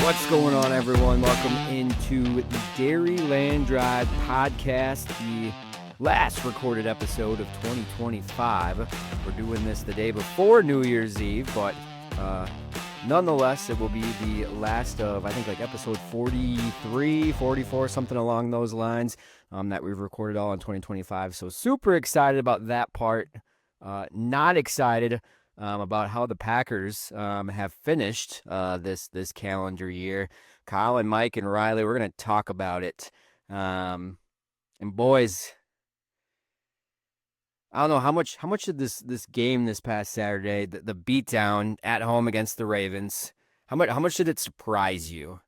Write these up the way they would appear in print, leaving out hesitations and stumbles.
What's going on, everyone? Welcome into the Dairyland Drive podcast, the last recorded episode of 2025. We're doing this the day before New Year's Eve, but nonetheless, it will be the last of, I think, like episode 43, 44, something along those lines, that we've recorded all in 2025. So super excited about that part. Not excited about how the Packers have finished this calendar year. Collin, Mike, and Riley, we're going to talk about it. And boys, I don't know how much of this game this past Saturday, the beatdown at home against the Ravens, how much did it surprise you?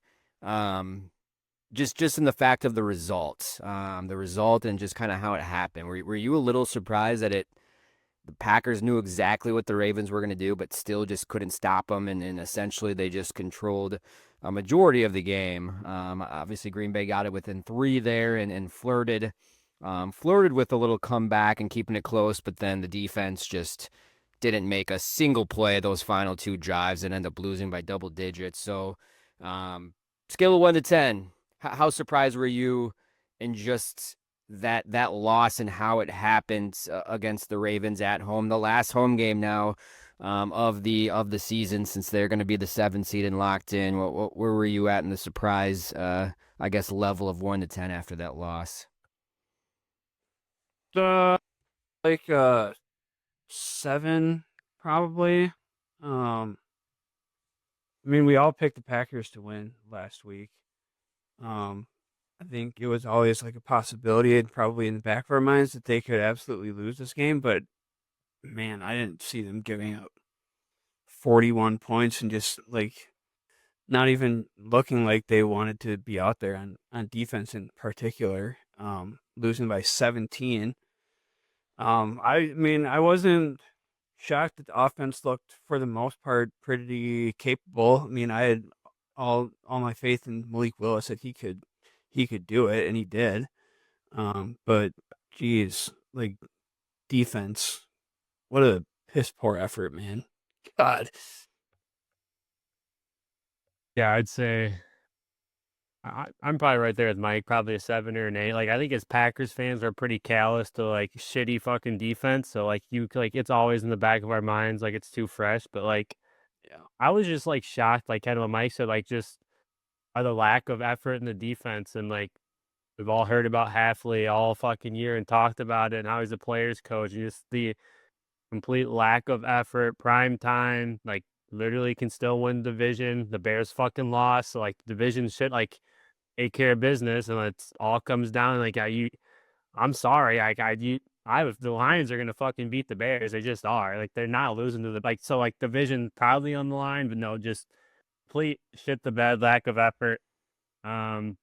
Just in the fact of the result, and just kind of how it happened. Were you a little surprised that the Packers knew exactly what the Ravens were going to do, but still just couldn't stop them, and essentially they just controlled a majority of the game. Obviously, Green Bay got it within 3 there and flirted with a little comeback and keeping it close, but then the defense just didn't make a single play those final 2 drives and end up losing by double digits. So, scale of 1 to 10, how surprised were you in just that loss and how it happened against the Ravens at home, the last home game now of the season, since they're going to be the 7th seed and locked in? Where were you at in the surprise, I guess, level of 1 to 10 after that loss? Like 7 probably. I mean, we all picked the Packers to win last week. I think it was always like a possibility and probably in the back of our minds that they could absolutely lose this game, but man, I didn't see them giving up 41 points and just like not even looking like they wanted to be out there on defense in particular. Losing by 17. I mean, I wasn't shocked that the offense looked, for the most part, pretty capable. I mean, I had all my faith in Malik Willis that he could do it, and he did. But geez, like defense, what a piss poor effort, man. God. Yeah, I'd say I'm probably right there with Mike, probably a 7 or an 8. Like, I think as Packers fans, we're pretty callous to like shitty fucking defense. So like it's always in the back of our minds, like it's too fresh. But like, Yeah. I was just like shocked, like kind of what Mike said, like just by the lack of effort in the defense. And like we've all heard about Halfley all fucking year and talked about it and how he's a players coach. And just the complete lack of effort, prime time, like literally can still win the division. The Bears fucking lost, so like division shit, like take care of business, and it's all comes down like I'm sorry, the Lions are gonna fucking beat the Bears. They just are. Like they're not losing to the like division probably on the line, but no, just complete shit the bed, lack of effort. Um,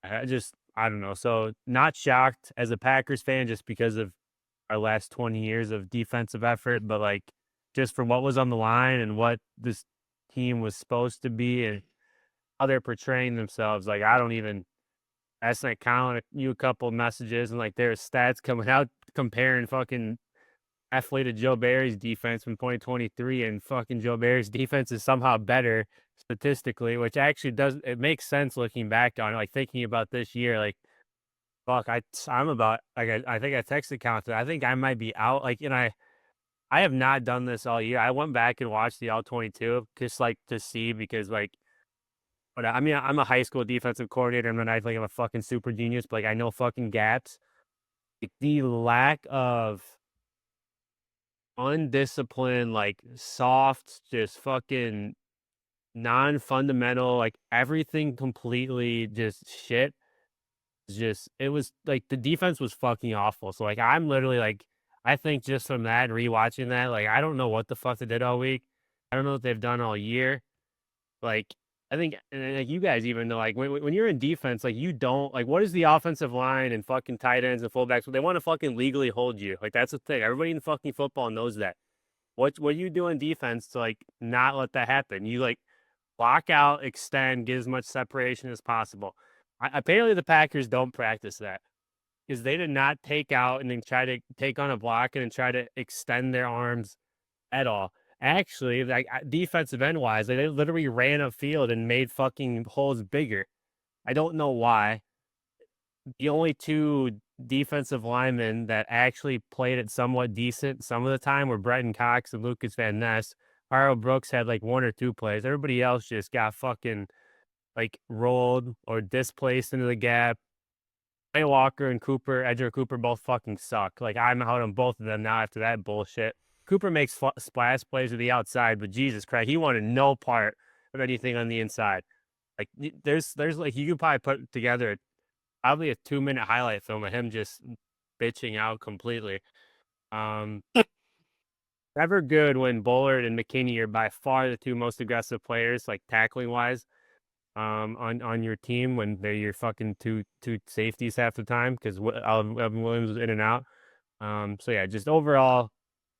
I don't know. So not shocked as a Packers fan just because of our last 20 years of defensive effort, but like just from what was on the line and what this team was supposed to be and how they're portraying themselves, like I don't even. Last night, Colin, you a couple messages and like there's stats coming out comparing fucking athlete to Joe Barry's defense from 2023, and fucking Joe Barry's defense is somehow better statistically, which actually it makes sense looking back on it, like thinking about this year, like fuck, I'm about like I think I texted Colin, I think I might be out, like, and I have not done this all year. I went back and watched the all 22 just like to see because like. But I mean, I'm a high school defensive coordinator. I'm not like I'm a fucking super genius, but like I know fucking gaps. Like, the lack of undisciplined, like soft, just fucking non-fundamental, like everything completely just shit. Just it was like the defense was fucking awful. So like I'm literally like I think just from that rewatching that, like I don't know what the fuck they did all week. I don't know what they've done all year. Like, I think, and like you guys even know, like when you're in defense, like you don't like what is the offensive line and fucking tight ends and fullbacks? Well, they want to fucking legally hold you. Like that's the thing. Everybody in fucking football knows that. What you do in defense to like not let that happen? You like block out, extend, get as much separation as possible. Apparently, the Packers don't practice that because they did not take out and then try to take on a block and then try to extend their arms at all. actually, like defensive end wise, they literally ran upfield and made fucking holes bigger. I don't know why. The only two defensive linemen that actually played it somewhat decent some of the time were Bretton Cox and Lucas Van Ness. Harold Brooks had like one or two plays. Everybody else just got fucking like rolled or displaced into the gap. Trey Walker and Edger Cooper both fucking suck. Like I'm out on both of them now after that bullshit. Cooper makes splash plays with the outside, but Jesus Christ, he wanted no part of anything on the inside. Like there's like you could probably put together probably a 2-minute highlight film of him just bitching out completely. Um, Never good when Bullard and McKinney are by far the two most aggressive players, like tackling wise, on your team when they're your fucking two safeties half the time because Evan Williams was in and out. So yeah, just overall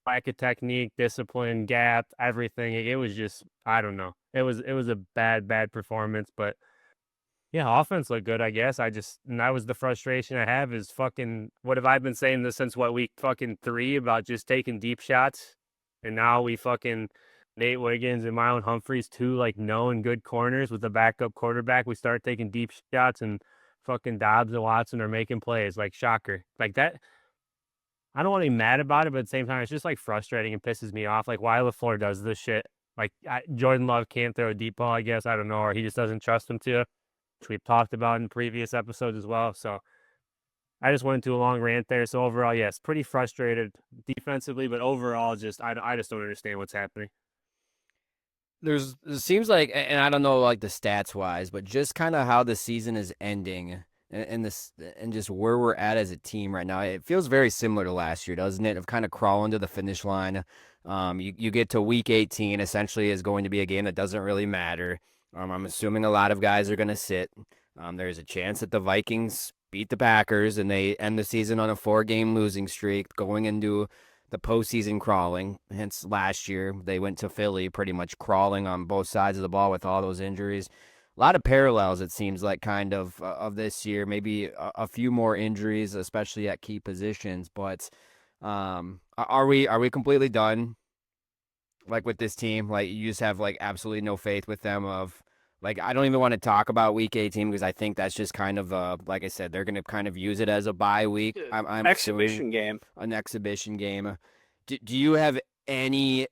lack of technique, discipline, gap, everything. It was just I don't know. It was a bad performance, but yeah, offense looked good, I guess. And that was the frustration I have is fucking, what have I been saying this since week fucking 3 about just taking deep shots? And now we fucking, Nate Wiggins and Marlon Humphreys, two like known good corners with the backup quarterback. We start taking deep shots and fucking Dobbs and Watson are making plays. Like, shocker. Like that. I don't want to be mad about it, but at the same time, it's just like frustrating and pisses me off. Like, why LaFleur does this shit. Like, Jordan Love can't throw a deep ball, I guess. I don't know. Or he just doesn't trust him to, which we've talked about in previous episodes as well. So I just went into a long rant there. So overall, yes, pretty frustrated defensively, but overall, just I just don't understand what's happening. It seems like, and I don't know like the stats wise, but just kind of how the season is ending and this and just where we're at as a team right now, it feels very similar to last year, doesn't it? Of kind of crawling to the finish line. You get to week 18, essentially is going to be a game that doesn't really matter. I'm assuming a lot of guys are going to sit. There's a chance that the Vikings beat the Packers and they end the season on a 4-game losing streak, going into the postseason crawling. Hence, last year they went to Philly pretty much crawling on both sides of the ball with all those injuries. A lot of parallels, it seems like, kind of this year. Maybe a few more injuries, especially at key positions. But are we completely done? Like with this team, like you just have like absolutely no faith with them. Of like I don't even want to talk about week 18 because I think that's just kind of like I said, they're gonna kind of use it as a bye week. I'm Exhibition game. an exhibition game. Do you have any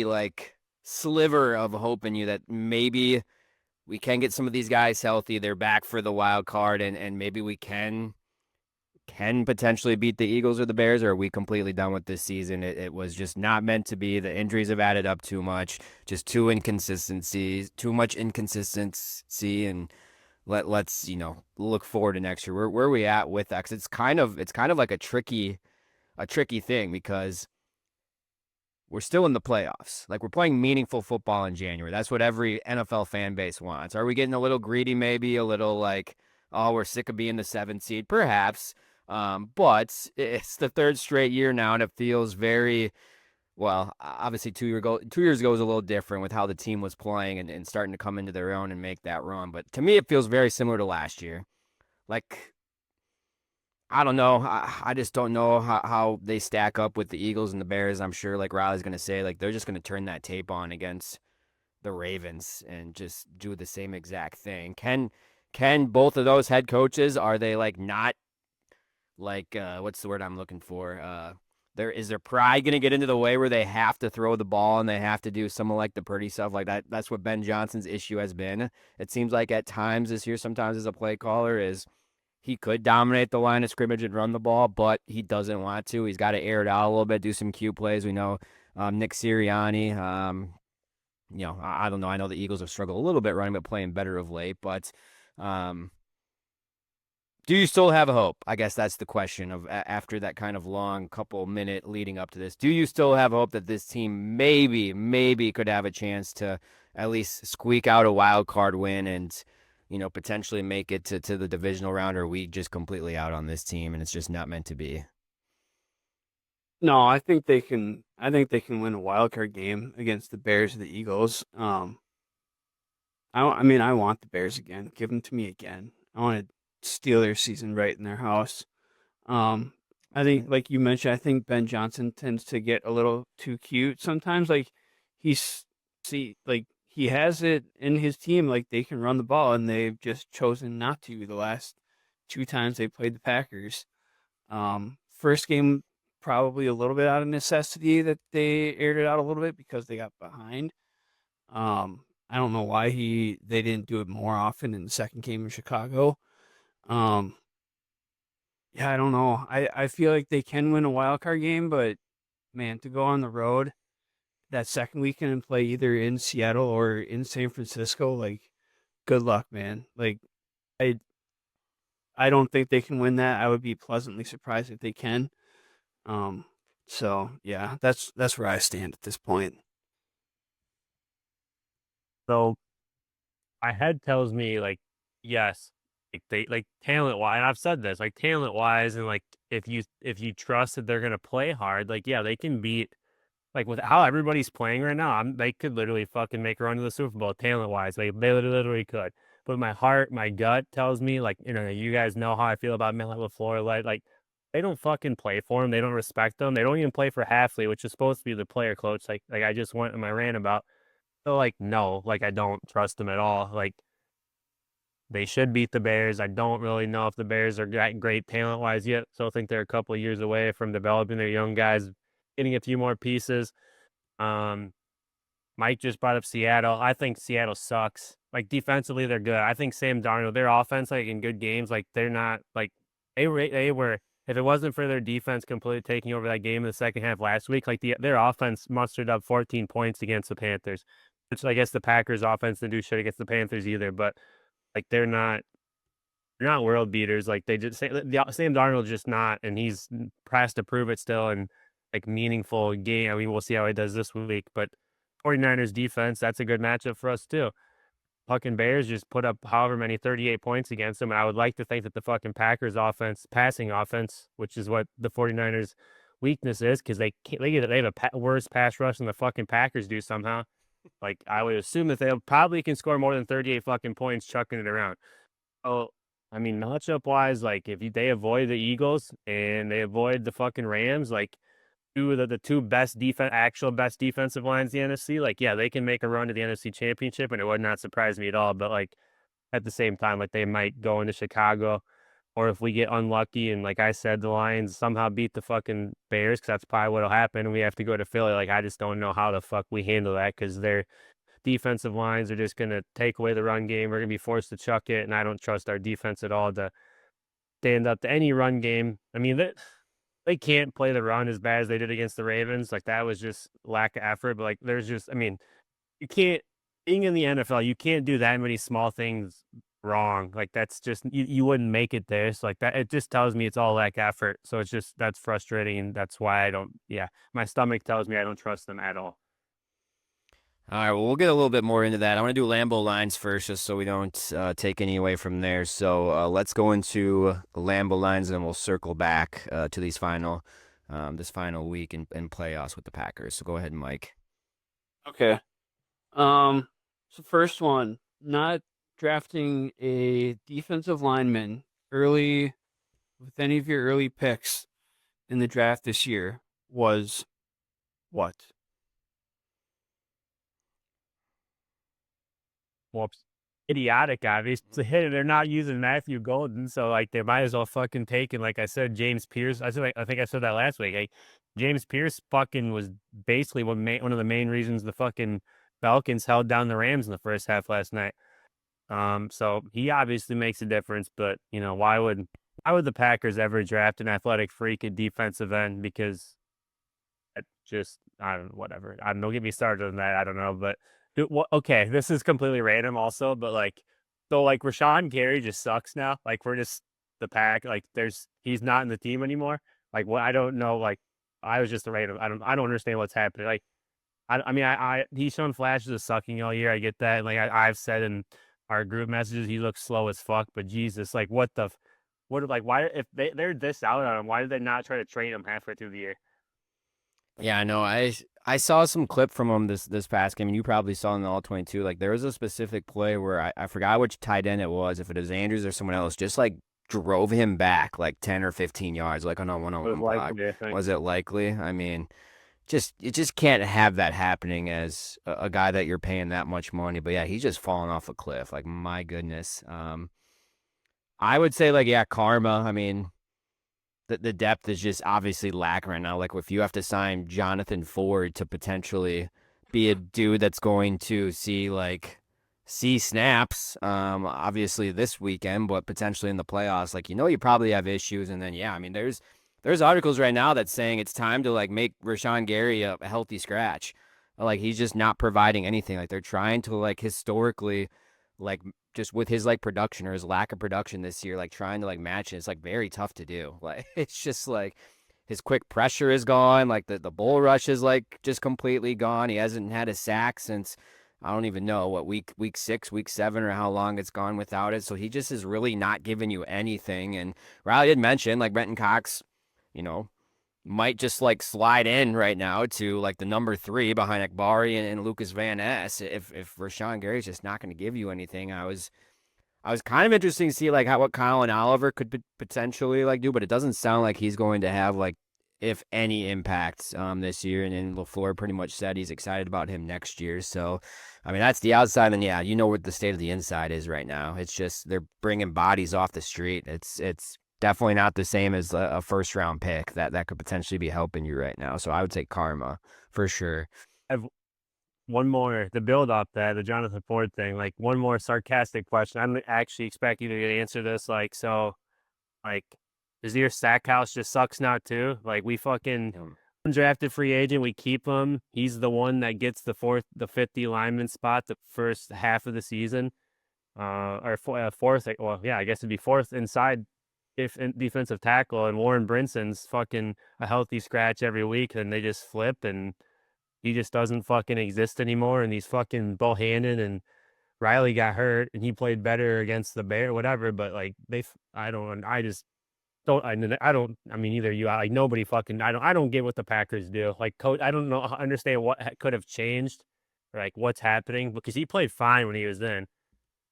like sliver of hope in you that maybe we can get some of these guys healthy? They're back for the wild card, and maybe we can potentially beat the Eagles or the Bears, or are we completely done with this season? It was just not meant to be. The injuries have added up too much, just too much inconsistency, and let's look forward to next year. Where are we at with that? 'Cause it's kind of like a tricky thing because we're still in the playoffs. Like we're playing meaningful football in January. That's what every NFL fan base wants. Are we getting a little greedy? Maybe a little like, oh, we're sick of being the 7th seed, perhaps. But it's the 3rd straight year now, and it feels very well. Obviously, 2 years ago was a little different with how the team was playing and starting to come into their own and make that run. But to me, it feels very similar to last year. Like I don't know. I just don't know how they stack up with the Eagles and the Bears. I'm sure, like Riley's going to say, like they're just going to turn that tape on against the Ravens and just do the same exact thing. Can both of those head coaches, are they like not like what's the word I'm looking for? Is their pride going to get into the way where they have to throw the ball and they have to do some of like the pretty stuff like that? That's what Ben Johnson's issue has been. It seems like at times this year, sometimes as a play caller, is he could dominate the line of scrimmage and run the ball, but he doesn't want to. He's got to air it out a little bit, do some cue plays. We know Nick Sirianni. I don't know. I know the Eagles have struggled a little bit running, but playing better of late. But do you still have a hope? I guess that's the question of after that kind of long couple-minute leading up to this. Do you still have hope that this team maybe could have a chance to at least squeak out a wild card win and potentially make it to the divisional round, or are we just completely out on this team and it's just not meant to be? No, I think they can. I think they can win a wild card game against the Bears or the Eagles. I want the Bears again. Give them to me again. I want to steal their season right in their house. I think, like you mentioned, I think Ben Johnson tends to get a little too cute sometimes. Like he's he has it in his team, like they can run the ball, and they've just chosen not to the last 2 times they played the Packers. First game, probably a little bit out of necessity that they aired it out a little bit because they got behind. I don't know why they didn't do it more often in the second game in Chicago. Um, yeah, I don't know. I feel like they can win a wild card game, but man, to go on the road that second weekend and play either in Seattle or in San Francisco, like good luck, man. Like I I don't think they can win that. I would be pleasantly surprised if they can. Um, so yeah, that's where I stand at this point. So my head tells me like, yes, like they like talent wise, and I've said this, like talent wise, and like if you trust that they're gonna play hard, like yeah, they can beat like with how everybody's playing right now, they could literally fucking make a run to the Super Bowl talent wise. They literally could. But my heart, my gut tells me, like, you guys know how I feel about Matt LaFleur. Like they don't fucking play for him. They don't respect him. They don't even play for Halfley, which is supposed to be the player coach. Like I just went in my rant about. So like no, like I don't trust them at all. Like they should beat the Bears. I don't really know if the Bears are that great talent wise yet. So I think they're a couple of years away from developing their young guys, getting a few more pieces. Um, Mike just brought up Seattle. I think Seattle sucks. Like defensively, they're good. I think Sam Darnold, their offense, like in good games, like they're not like they were. If it wasn't for their defense completely taking over that game in the second half last week, like their offense mustered up 14 points against the Panthers, which I guess the Packers' offense didn't do shit against the Panthers either. But like they're not world beaters. Like they just Sam Darnold's just not, and he's pressed to prove it still. And like meaningful game. I mean, we'll see how he does this week, but 49ers defense, that's a good matchup for us too. Fucking Bears just put up however many 38 points against them. And I would like to think that the fucking Packers offense, passing offense, which is what the 49ers weakness is, because they have a worse pass rush than the fucking Packers do somehow. Like I would assume that they probably can score more than 38 fucking points chucking it around. Oh, I mean, matchup wise, like if they avoid the Eagles and they avoid the fucking Rams, like the two actual best defensive lines in the NFC, like yeah, they can make a run to the NFC Championship, and it would not surprise me at all. But like at the same time, like they might go into Chicago, or if we get unlucky and like I said, the Lions somehow beat the fucking Bears, because that's probably what'll happen, and we have to go to Philly. Like I just don't know how the fuck we handle that, because their defensive lines are just gonna take away the run game. We're gonna be forced to chuck it, and I don't trust our defense at all to stand up to any run game. I mean, they can't play the run as bad as they did against the Ravens. Like that was just lack of effort. But like there's just, I mean, you can't being in the NFL, you can't do that many small things wrong. Like that's just you wouldn't make it there. So like that it just tells me it's all lack effort. So it's just that's frustrating, and that's why I don't my stomach tells me I don't trust them at all. All right, well, we'll get a little bit more into that. I want to do Lambeau lines first, just so we don't take any away from there. So let's go into Lambeau lines, and then we'll circle back to this final week in playoffs with the Packers. So go ahead, Mike. Okay. So first one, not drafting a defensive lineman early with any of your early picks in the draft this year was what? Whoops. Idiotic, obviously. They're not using Matthew Golden, so like they might as well fucking take it. Like I said, James Pierce. I think I said that last week. Like James Pierce fucking was basically one of the main reasons the fucking Falcons held down the Rams in the first half last night. So he obviously makes a difference, but why would the Packers ever draft an athletic freak at defensive end? Because just I don't know, whatever. I don't know. Get me started on that. I don't know, but okay, this is completely random, also. But like, so like Rashawn Gary just sucks now. Like we're just the pack. Like he's not in the team anymore. Like what I don't know. Like I was just a random. I don't understand what's happening. Like I mean he's shown flashes of sucking all year. I get that. Like I've said in our group messages, he looks slow as fuck. But Jesus, like why if they're this out on him? Why did they not try to trade him halfway through the year? Yeah, I know. I saw some clip from him this past game, and you probably saw in the all 22. Like there was a specific play where I forgot which tight end it was, if it was Andrews or someone else, just like drove him back like 10 or 15 yards, like on a one-on-one block. Likely, I think. Was it likely? I mean, you just can't have that happening as a guy that you're paying that much money. But yeah, he's just falling off a cliff. Like my goodness. I would say like yeah, karma. I mean, the depth is just obviously lacking right now. Like if you have to sign Jonathan Ford to potentially be a dude that's going to see snaps, obviously this weekend, but potentially in the playoffs, like you probably have issues. And then yeah, I mean there's articles right now that's saying it's time to like make Rashawn Gary a healthy scratch. Like he's just not providing anything. Like they're trying to like historically like just with his like production or his lack of production this year, like trying to like match it, it's like very tough to do. Like it's just like his quick pressure is gone. Like the bull rush is like just completely gone. He hasn't had a sack since I don't even know what week 6, week 7, or how long it's gone without it. So he just is really not giving you anything. And Riley had mentioned like Brenton Cox, you know, might just like slide in right now to like the number 3 behind Akbari and Lucas Van Ness if Rashawn Gary's just not going to give you anything. I was kind of interested to see like what Collin Oliver could potentially like do, but it doesn't sound like he's going to have like if any impact this year. And LaFleur pretty much said he's excited about him next year. So, I mean that's the outside, and yeah, what the state of the inside is right now. It's just they're bringing bodies off the street. It's definitely not the same as a first round pick that could potentially be helping you right now. So I would say karma for sure. I have one more to build up that the Jonathan Ford thing. Like one more sarcastic question. I don't actually expect you to answer this. Like so, like does your Stackhouse just sucks now too? Like we fucking undrafted free agent, we keep him. He's the one that gets the 50 lineman spot the first half of the season, or fourth. Well, yeah, I guess it'd be fourth inside if defensive tackle, and Warren Brinson's fucking a healthy scratch every week, and they just flip, and he just doesn't fucking exist anymore. And he's fucking Bohannon and Riley got hurt, and he played better against the Bear, whatever. But like I don't, I just don't, I don't. I mean, either you, like nobody fucking. I don't get what the Packers do. Like coach, I don't know, understand what could have changed, or like what's happening because he played fine when he was in.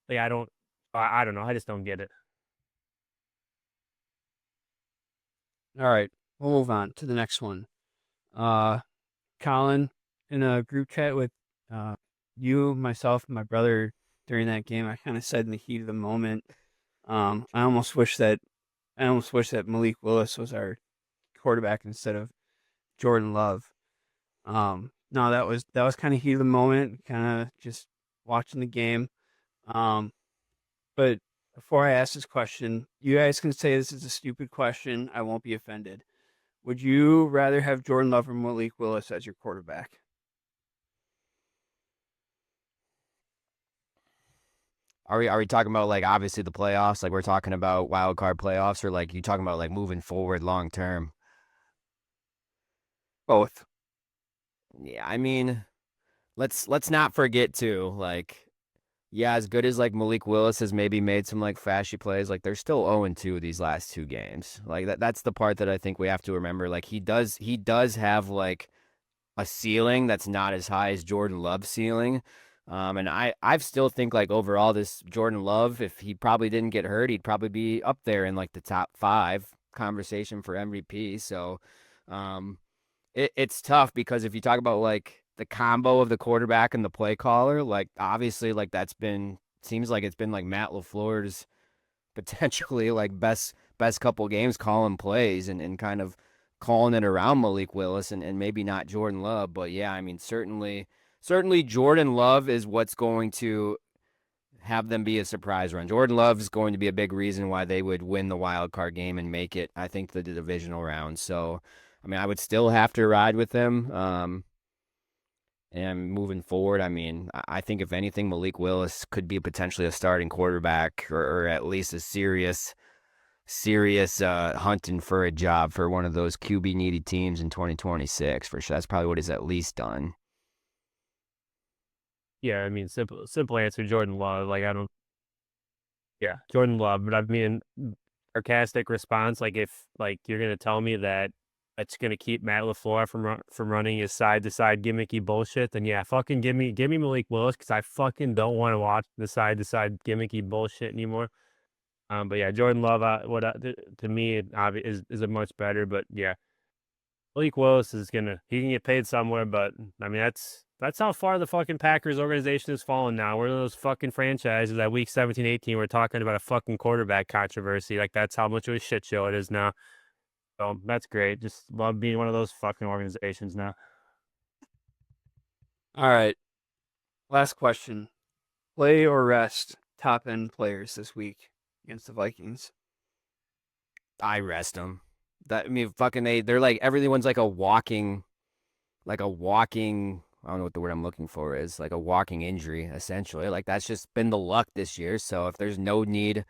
Like I don't know. I just don't get it. All right, we'll move on to the next one. Collin, in a group chat with you, myself, and my brother during that game, I kind of said in the heat of the moment, I almost wish that Malik Willis was our quarterback instead of Jordan Love. No, that was kind of heat of the moment, kind of just watching the game. But before I ask this question, you guys can say this is a stupid question. I won't be offended. Would you rather have Jordan Love or Malik Willis as your quarterback? Are we talking about like obviously the playoffs? Like we're talking about wild card playoffs, or like you talking about like moving forward long term? Both. Yeah, I mean, let's not forget too, like, yeah, as good as like Malik Willis has maybe made some like flashy plays, like they're still 0-2 these last 2 games. Like that's the part that I think we have to remember. Like he does have like a ceiling that's not as high as Jordan Love's ceiling. And I still think like overall this Jordan Love, if he probably didn't get hurt, he'd probably be up there in like the top 5 conversation for MVP. So um it's tough because if you talk about like the combo of the quarterback and the play caller, like obviously like seems like it's been like Matt LaFleur's potentially like best couple games calling plays and kind of calling it around Malik Willis and maybe not Jordan Love. But yeah, I mean certainly Jordan Love is what's going to have them be a surprise run. Jordan Love is going to be a big reason why they would win the wild card game and make it, I think, the divisional round. So, I mean, I would still have to ride with them. And moving forward, I mean, I think if anything, Malik Willis could be potentially a starting quarterback or at least a serious hunting for a job for one of those QB needy teams in 2026 for sure. That's probably what he's at least done. Yeah, I mean, simple answer, Jordan Love. Like I don't. Yeah, Jordan Love. But I mean, sarcastic response. Like if like you're gonna tell me that it's gonna keep Matt LaFleur from running his side to side gimmicky bullshit, then yeah, fucking give me Malik Willis because I fucking don't want to watch the side to side gimmicky bullshit anymore. But yeah, Jordan Love, to me, is a much better. But yeah, Malik Willis he can get paid somewhere, but I mean that's how far the fucking Packers organization has fallen now. We're those fucking franchises that week 17, 18, we're talking about a fucking quarterback controversy. Like that's how much of a shit show it is now. So that's great. Just love being one of those fucking organizations now. All right. Last question. Play or rest top end players this week against the Vikings? I rest them. That I mean, fucking they're like everyone's like a walking. I don't know what the word I'm looking for is, like a walking injury, essentially. Like that's just been the luck this year. So if there's no need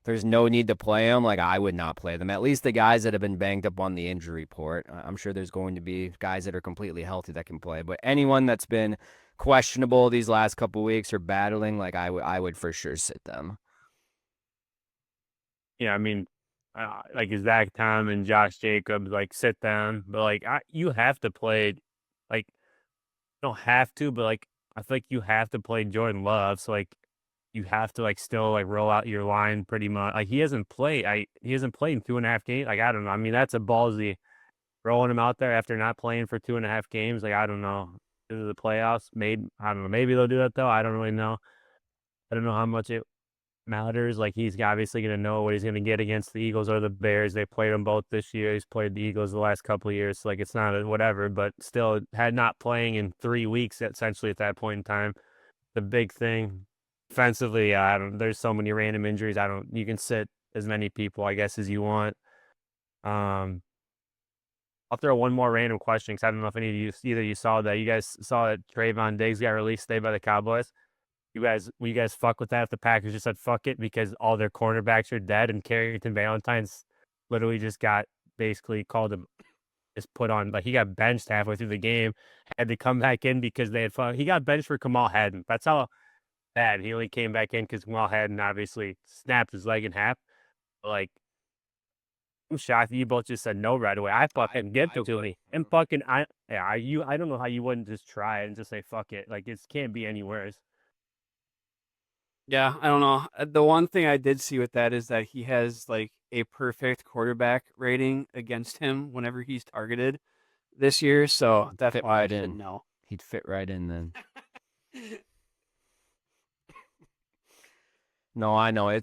to play them, like I would not play them. At least the guys that have been banged up on the injury report. I'm sure there's going to be guys that are completely healthy that can play, but anyone that's been questionable these last couple weeks or battling, like I would for sure sit them. Yeah, I mean, like Zach Tom and Josh Jacobs, like sit down, but like you have to play, like you don't have to, but like I feel like you have to play Jordan Love, so like you have to like still like roll out your line pretty much. Like he hasn't played in 2.5 games. Like I don't know. I mean that's a ballsy rolling him out there after not playing for 2.5 games. Like I don't know. This is the playoffs. Maybe I don't know. Maybe they'll do that though. I don't really know. I don't know how much it matters. Like he's obviously going to know what he's going to get against the Eagles or the Bears. They played them both this year. He's played the Eagles the last couple of years. So like it's not a whatever, but still had not playing in 3 weeks essentially at that point in time. The big thing defensively, there's so many random injuries. You can sit as many people, I guess, as you want. I'll throw one more random question because I don't know if any of you, either you saw that. You guys saw that Trayvon Diggs got released today by the Cowboys. Will you guys fuck with that if the Packers just said fuck it because all their cornerbacks are dead and Carrington Valentine's literally just got basically called him, just put on, like he got benched halfway through the game, had to come back in because they had fun. He got benched for Kamal Hadden. That's how bad. He only came back in because Kamal Hadden obviously snapped his leg in half. But like, I'm shocked that you both just said no right away. I fucking give it to me. And fucking, I don't know how you wouldn't just try it and just say fuck it. Like, it can't be any worse. Yeah, I don't know. The one thing I did see with that is that he has like a perfect quarterback rating against him whenever he's targeted this year. So that's Fit why I right said in. no. He'd fit right in then. No, I know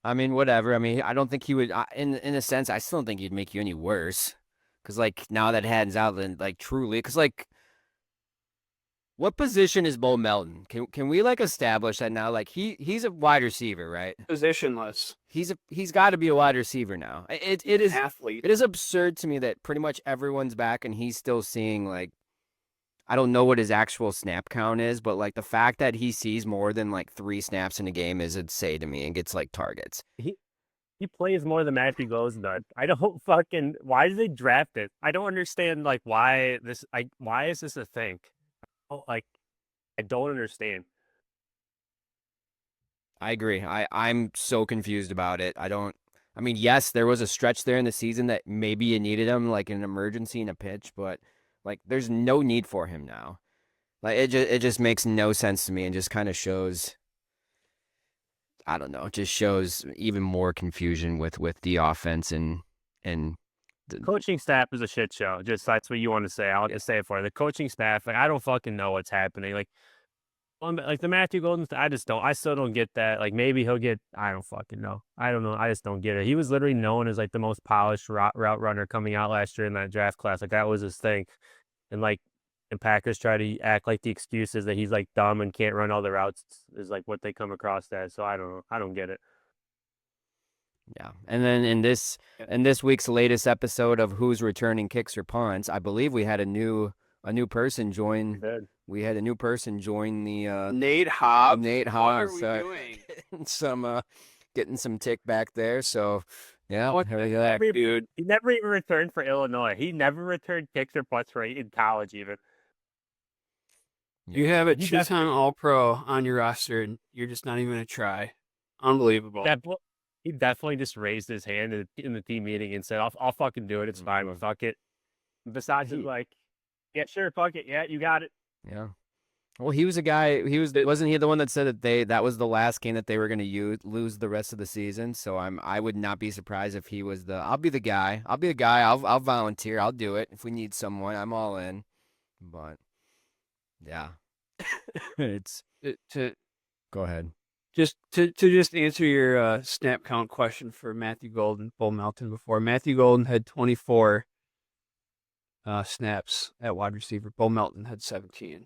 I mean, whatever. I mean, I don't think he would. In a sense, I still don't think he'd make you any worse. Cause like now that Haddon's out, then like truly, cause like, what position is Bo Melton? Can we like establish that now? Like he's a wide receiver, right? Positionless. He's got to be a wide receiver now. It is Athlete. it is absurd to me that pretty much everyone's back and he's still seeing like, I don't know what his actual snap count is, but like the fact that he sees more than like 3 snaps in a game is insane to me and gets like targets. He plays more than Matthew Gosnut. I don't fucking. Why did they draft it? I don't understand. Like why this? Why is this a thing? Oh, like I don't understand. I agree. I'm so confused about it. I mean, yes, there was a stretch there in the season that maybe you needed him like an emergency in a pitch, but like there's no need for him now. Like it just makes no sense to me and just kind of shows, I don't know, it just shows even more confusion with the offense and the, Coaching staff is a shit show. Just that's what you want to say. I'll just say it for you. The coaching staff. Like I don't fucking know what's happening. Like the Matthew Golden, I still don't get that. Like maybe he'll get, I don't fucking know. I don't know. I just don't get it. He was literally known as like the most polished route runner coming out last year in that draft class. Like that was his thing. And like, and Packers try to act like the excuse is that he's like dumb and can't run all the routes is like what they come across as. So I don't know. I don't get it. yeah. And then in this week's latest episode of Who's Returning Kicks or Punts, I believe we had a new person join. We had a new person join the Nate Hobbs. Nate Hobbs. What are we doing? Getting some tick back there. So yeah, What here we the go. heck, dude? He never even returned for Illinois. He never returned kicks or punts for in college even. You have a He two-time All-Pro on your roster, and you're just not even going to try. Unbelievable. He definitely just raised his hand in the team meeting and said, "I'll fucking do it. It's fine. Fuck it." Besides, is like, "Yeah, sure, fuck it. Yeah, you got it." Yeah. Well, he was a guy. Wasn't he the one that said that was the last game that they were going to lose the rest of the season? So I would not be surprised if he was the. I'll be the guy. I'll be the guy. I'll volunteer. I'll do it if we need someone. I'm all in. But yeah, it's To go ahead. to just answer your snap count question for Matthew Golden, Bull Melton before. Matthew Golden had 24 snaps at wide receiver. Bull Melton had 17.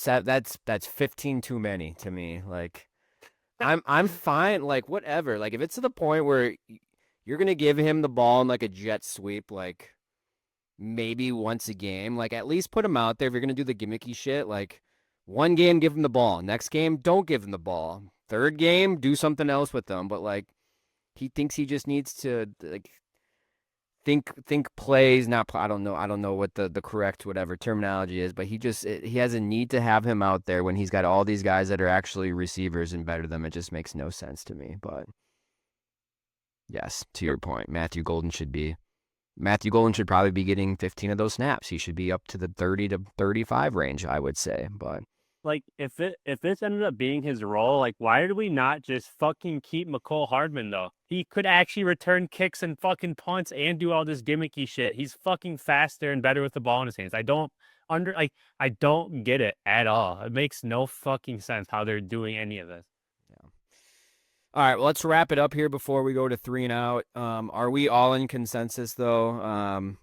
That's 15 too many to me. Like I'm fine. Like whatever. Like if it's to the point where you're gonna give him the ball in like a jet sweep, like maybe once a game, like at least put him out there. If you're gonna do the gimmicky shit, like one game give him the ball, next game don't give him the ball, third game do something else with them. But like he thinks he just needs to like think plays, not I don't know what the correct whatever terminology is, but he has a need to have him out there when he's got all these guys that are actually receivers and better than them. It just makes no sense to me. But yes, to your point, Matthew Golden should probably be getting 15 of those snaps. He should be up to the 30 to 35 range, I would say. But Like if this ended up being his role, like why did we not just fucking keep McCole Hardman though? He could actually return kicks and fucking punts and do all this gimmicky shit. He's fucking faster and better with the ball in his hands. I don't get it at all. It makes no fucking sense how they're doing any of this. yeah. All right, well, let's wrap it up here before we go to 3-and-out. Are we all in consensus though?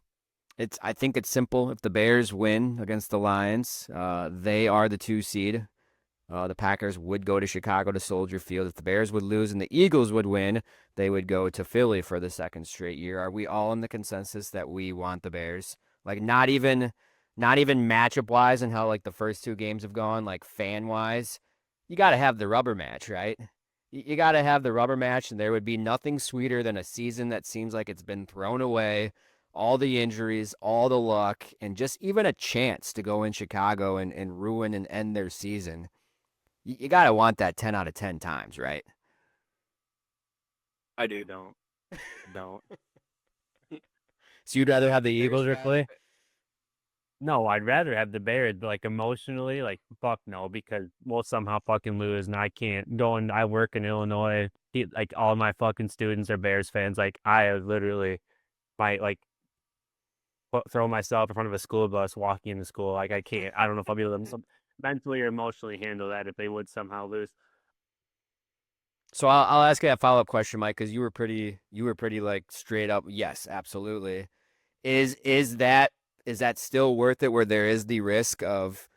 I think it's simple. If the Bears win against the Lions, they are the 2 seed. The Packers would go to Chicago to Soldier Field. If the Bears would lose and the Eagles would win, they would go to Philly for the second straight year. Are we all in the consensus that we want the Bears? Like not even matchup wise and how like the first 2 games have gone, like fan wise, you got to have the rubber match, right? You got to have the rubber match, and there would be nothing sweeter than a season that seems like it's been thrown away. All the injuries, all the luck, and just even a chance to go in Chicago and ruin and end their season. You got to want that 10 out of 10 times, right? I do. Don't. So you'd rather have the Bears Eagles or guy. Philly? No, I'd rather have the Bears, but like emotionally, like fuck no, because we'll somehow fucking lose, and I can't go and I work in Illinois. Like all my fucking students are Bears fans. Like I literally might like throw myself in front of a school bus walking into school. Like I can't. I don't know if I'll be able to mentally or emotionally handle that if they would somehow lose. So I'll ask you a follow-up question, Mike, because you were pretty like straight up. Yes, absolutely. Is that still worth it? Where there is the risk of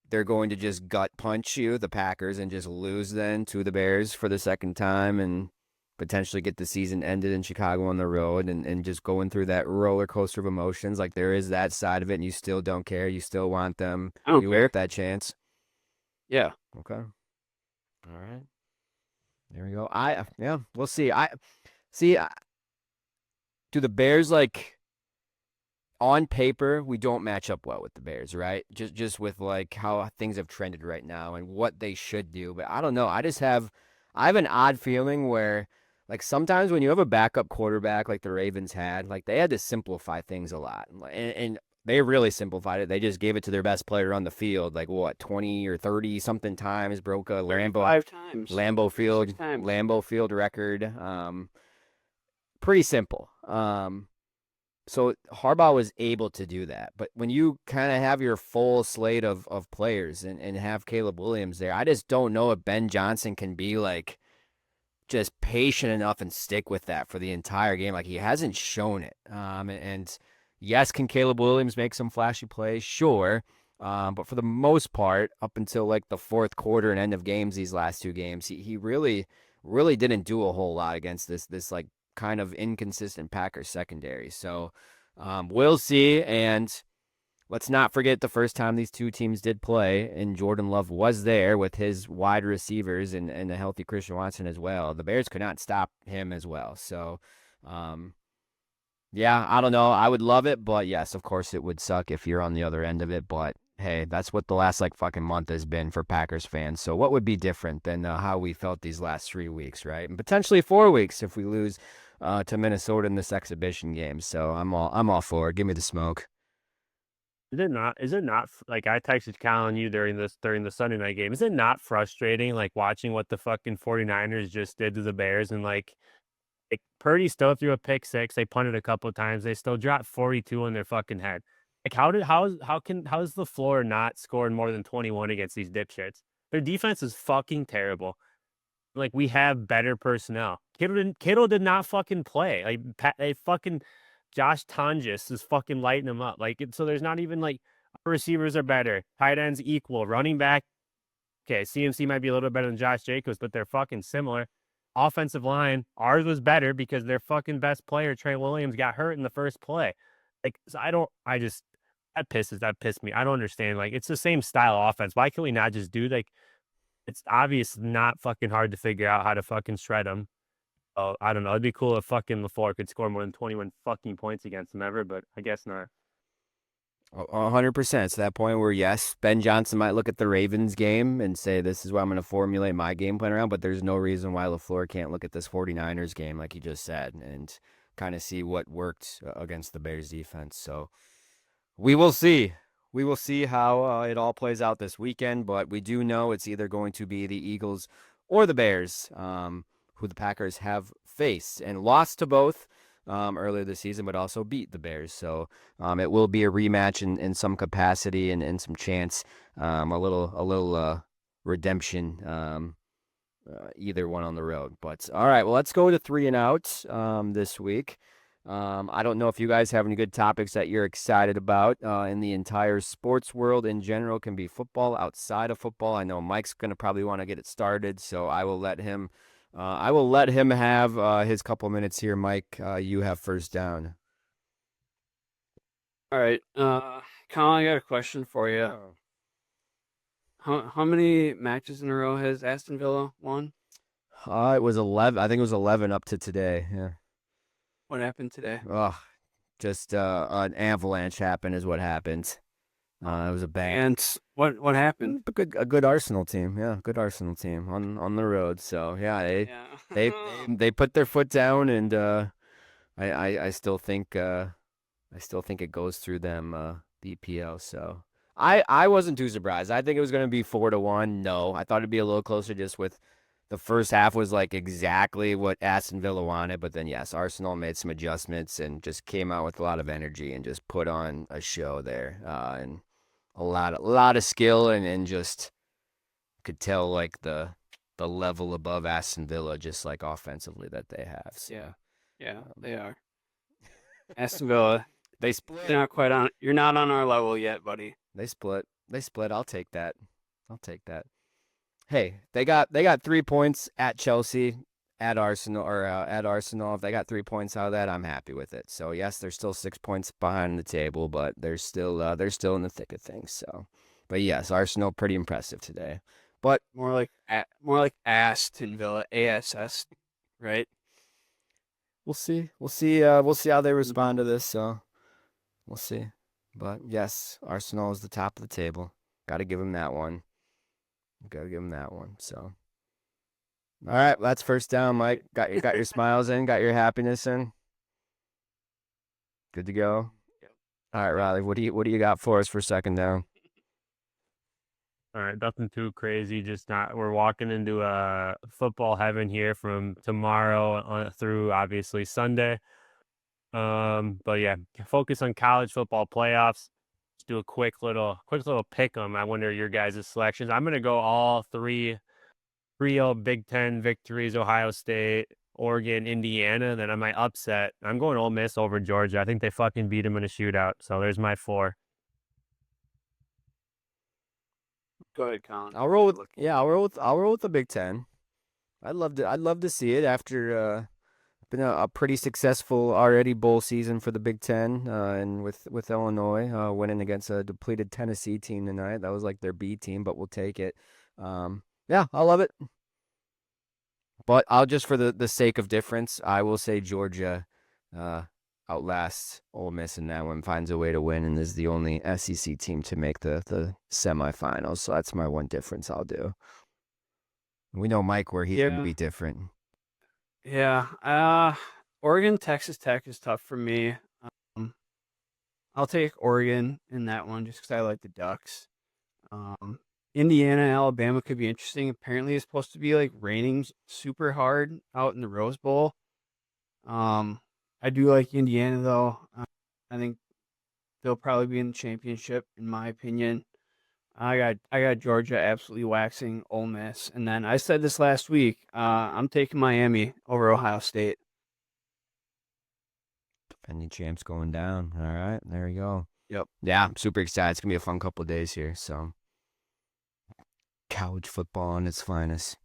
they're going to just gut punch you, the Packers, and just lose then to the Bears for the second time and potentially get the season ended in Chicago on the road and just going through that roller coaster of emotions. Like there is that side of it, and you still don't care. You still want them. I don't You care. want that chance. Yeah. Okay. All right. There we go. Yeah, we'll see. Do the Bears like on paper, we don't match up well with the Bears, right? Just with like how things have trended right now and what they should do. But I don't know. I have an odd feeling where like sometimes when you have a backup quarterback like the Ravens had, like they had to simplify things a lot. And they really simplified it. They just gave it to their best player on the field, like what, 20 or 30 something times, broke a 5 times. Lambeau Field record. Pretty simple. So Harbaugh was able to do that. But when you kind of have your full slate of players and have Caleb Williams there, I just don't know if Ben Johnson can be like just patient enough and stick with that for the entire game. Like he hasn't shown it. And yes, can Caleb Williams make some flashy plays? Sure. But for the most part, up until like the fourth quarter and end of games, these last 2 games, he really, really didn't do a whole lot against this like kind of inconsistent Packers secondary. So we'll see. And let's not forget the first time these 2 teams did play, and Jordan Love was there with his wide receivers and a healthy Christian Watson as well. The Bears could not stop him as well. So, yeah, I don't know. I would love it, but yes, of course it would suck if you're on the other end of it. But hey, that's what the last like fucking month has been for Packers fans. So what would be different than how we felt these last 3 weeks, right? And potentially 4 weeks if we lose to Minnesota in this exhibition game. So I'm all for it. Give me the smoke. Is it not like I texted Collin you during the Sunday night game? Is it not frustrating like watching what the fucking 49ers just did to the Bears and like Purdy still threw a pick six. They punted a couple of times. They still dropped 42 on their fucking head. Like how is the floor not scoring more than 21 against these dipshits? Their defense is fucking terrible. Like we have better personnel. Kittle did not fucking play. They fucking Josh Tonjes is fucking lighting them up. So there's not even like our receivers are better. Tight ends equal. Running back, okay, CMC might be a little bit better than Josh Jacobs, but they're fucking similar. Offensive line, ours was better because their fucking best player, Trey Williams, got hurt in the first play. Like, so that pissed me. I don't understand. Like, it's the same style offense. Why can we not just do like, it's obvious not fucking hard to figure out how to fucking shred them. Oh, I don't know. It'd be cool if fucking LaFleur could score more than 21 fucking points against them ever, but I guess not. 100%. It's that point where, yes, Ben Johnson might look at the Ravens game and say, this is what I'm going to formulate my game plan around, but there's no reason why LaFleur can't look at this 49ers game, like you just said, and kind of see what worked against the Bears defense. So we will see. We will see how it all plays out this weekend, but we do know it's either going to be the Eagles or the Bears, who the Packers have faced and lost to both earlier this season, but also beat the Bears. So it will be a rematch in some capacity and some chance, a little redemption, either one on the road. But all right, well, let's go to 3 and out this week. I don't know if you guys have any good topics that you're excited about in the entire sports world in general. Can be football, outside of football. I know Mike's gonna probably want to get it started, so I will let him. I will let him have his couple minutes here. Mike, you have first down. All right. Colin, I got a question for you. Oh. How many matches in a row has Aston Villa won? It was 11. I think it was 11 up to today. Yeah. What happened today? Ugh, just an avalanche happened is what happened. It was a bang. And what happened? A good Arsenal team, yeah, good Arsenal team on the road. So yeah, Yeah. they put their foot down, and I still think it goes through them the EPL. So I wasn't too surprised. I think it was going to be 4-1. No, I thought it'd be a little closer just with the first half was like exactly what Aston Villa wanted, but then yes, Arsenal made some adjustments and just came out with a lot of energy and just put on a show there, and a lot of skill and just could tell like the level above Aston Villa just like offensively that they have. So, Yeah, they are. Aston Villa, they split. they're not quite on. You're not on our level yet, buddy. They split. They split. I'll take that. I'll take that. Hey, they got 3 points at Chelsea, at Arsenal, or at Arsenal. If they got 3 points out of that, I'm happy with it. So yes, they're still 6 points behind the table, but they're still in the thick of things. So, but yes, Arsenal pretty impressive today. But More like Aston Villa, ASS, right? we'll see. We'll see how they respond to this. So we'll see. But yes, Arsenal is the top of the table. Got to give them that one. Got to give them that one. So. All right, that's first down, Mike. Got your smiles in, got your happiness in. Good to go. Yep. All right, Riley, what do you got for us for second down? All right, nothing too crazy. Just not. We're walking into football heaven here from tomorrow on through obviously Sunday. But yeah, focus on college football playoffs. Let's do a quick little pick 'em. I wonder your guys' selections. I'm gonna go all three 3-0 Big Ten victories: Ohio State, Oregon, Indiana. Then I might upset. I'm going Ole Miss over Georgia. I think they fucking beat them in a shootout. So there's my 4. Go ahead, Colin. I'll roll with the Big Ten. I'd love to see it after been a pretty successful already bowl season for the Big Ten, and with Illinois winning against a depleted Tennessee team tonight. That was like their B team, but we'll take it. Yeah, I love it. But I'll just for the sake of difference, I will say Georgia outlasts Ole Miss in that one, finds a way to win, and is the only SEC team to make the semifinals. So that's my one difference I'll do. We know Mike where he can be different. Yeah. Oregon, Texas Tech is tough for me. I'll take Oregon in that one just because I like the Ducks. Indiana, Alabama could be interesting. Apparently, it's supposed to be like raining super hard out in the Rose Bowl. I do like Indiana though. I think they'll probably be in the championship, in my opinion. I got Georgia absolutely waxing Ole Miss, and then I said this last week. I'm taking Miami over Ohio State. Defending champs going down. All right, there you go. Yep. Yeah, I'm super excited. It's gonna be a fun couple of days here. So, college football on its finest.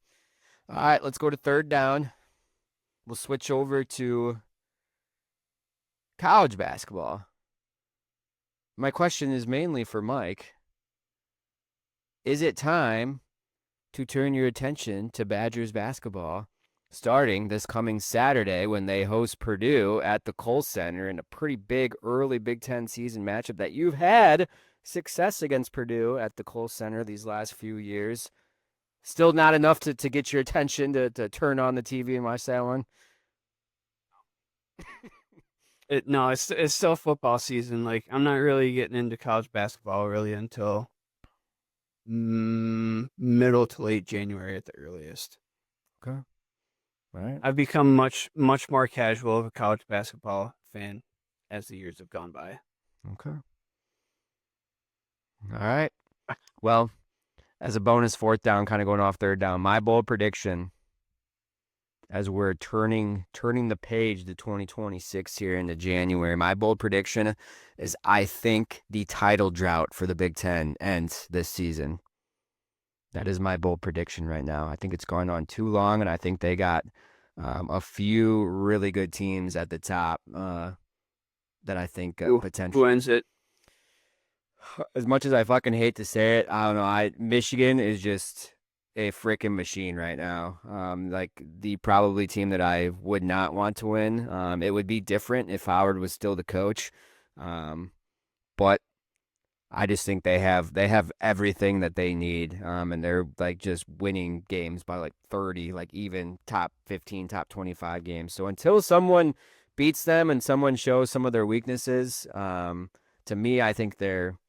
All right, let's go to third down. We'll switch over to college basketball. My question is mainly for Mike. Is it time to turn your attention to Badgers basketball starting this coming Saturday when they host Purdue at the Kohl Center in a pretty big early Big Ten season matchup that you've had success against Purdue at the Kohl Center these last few years? Still not enough to get your attention to turn on the TV and watch that one? No, it's still football season. Like I'm not really getting into college basketball really until middle to late January at the earliest. Okay. All right. I've become much more casual of a college basketball fan as the years have gone by. Okay. All right. Well, as a bonus fourth down, kind of going off third down, my bold prediction as we're turning the page to 2026 here into January, my bold prediction is I think the title drought for the Big Ten ends this season. That is my bold prediction right now. I think it's gone on too long, and I think they got a few really good teams at the top that I think potentially. Who ends it? As much as I fucking hate to say it, I don't know. Michigan is just a freaking machine right now. Like the probably team that I would not want to win. It would be different if Howard was still the coach. But I just think they have everything that they need. And they're like just winning games by like 30, like even top 15, top 25 games. So until someone beats them and someone shows some of their weaknesses, to me, I think they're,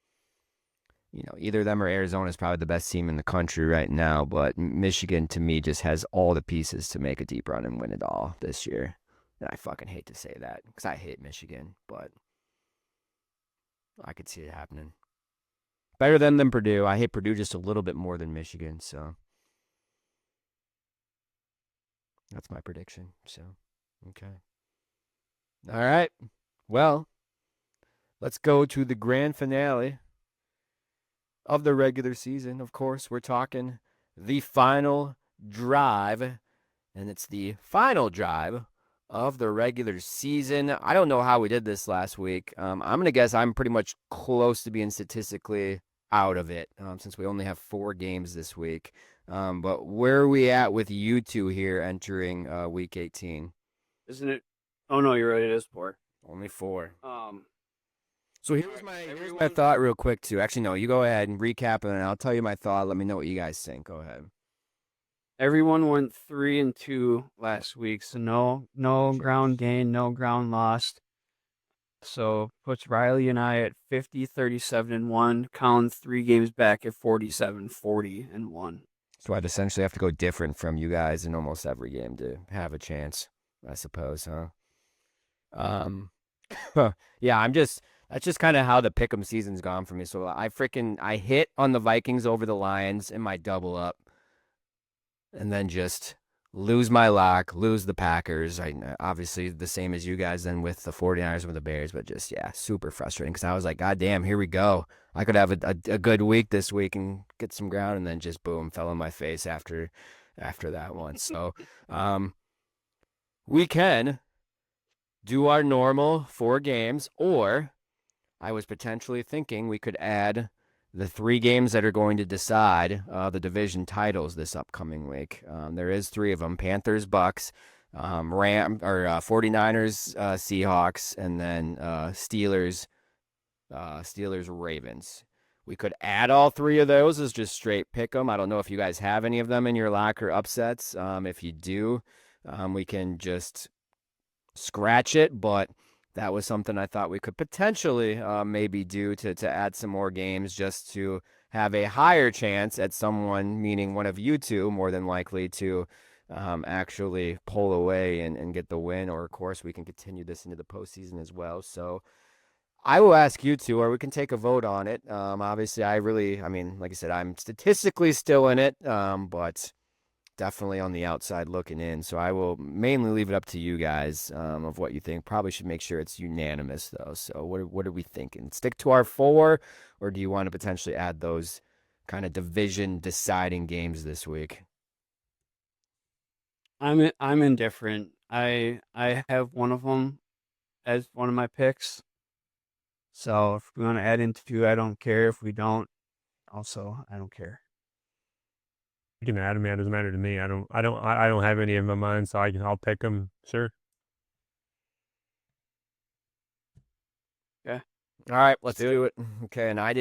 either them or Arizona is probably the best team in the country right now. But Michigan, to me, just has all the pieces to make a deep run and win it all this year. And I fucking hate to say that because I hate Michigan, but I could see it happening. Better than Purdue. I hate Purdue just a little bit more than Michigan, so that's my prediction. So, okay. All right. Well, let's go to the grand finale of the regular season. Of course, we're talking the final drive, and it's the final drive of the regular season. I don't know how we did this last week. I'm going to guess I'm pretty much close to being statistically out of it since we only have 4 games this week. But where are we at with you two here entering week 18? Isn't it? Oh, no, you're right. It is 4. Only 4. So here's my thought real quick, too. Actually, no, you go ahead and recap, and I'll tell you my thought. Let me know what you guys think. Go ahead. Everyone went 3-2 last week, so no ground gain, no ground lost. So puts Riley and I at 50, 37-1. Collin 3 games back at 47, 40-1. So I'd essentially have to go different from you guys in almost every game to have a chance, I suppose, huh? Yeah, that's just kind of how the pick'em season's gone for me. So I hit on the Vikings over the Lions in my double up, and then just lose my lock, lose the Packers. Obviously the same as you guys then with the 49ers and with the Bears, but just, yeah, super frustrating because I was like, God damn, here we go. I could have a good week this week and get some ground, and then just boom, fell on my face after that one. So we can do our normal 4 games, or I was potentially thinking we could add the 3 games that are going to decide the division titles this upcoming week. There is 3 of them: Panthers, Bucks, 49ers, Seahawks, and then Steelers, Ravens. We could add all 3 of those as just straight pick 'em. I don't know if you guys have any of them in your locker upsets. If you do, we can just scratch it, but that was something I thought we could potentially maybe do to add some more games just to have a higher chance at someone, meaning one of you two, more than likely to actually pull away and get the win. Or, of course, we can continue this into the postseason as well. So I will ask you two, or we can take a vote on it. Obviously, I mean, like I said, I'm statistically still in it, but definitely on the outside looking in. So I will mainly leave it up to you guys of what you think. Probably should make sure it's unanimous though. So what are we thinking? Stick to our 4, or do you want to potentially add those kind of division deciding games this week? I'm indifferent. I have one of them as one of my picks. So if we want to add in 2, I don't care. If we don't, also I don't care. You can add them, man. It doesn't matter to me. I don't have any in my mind, so I'll pick them. Sure. Yeah. All right, let's do it. Okay, and I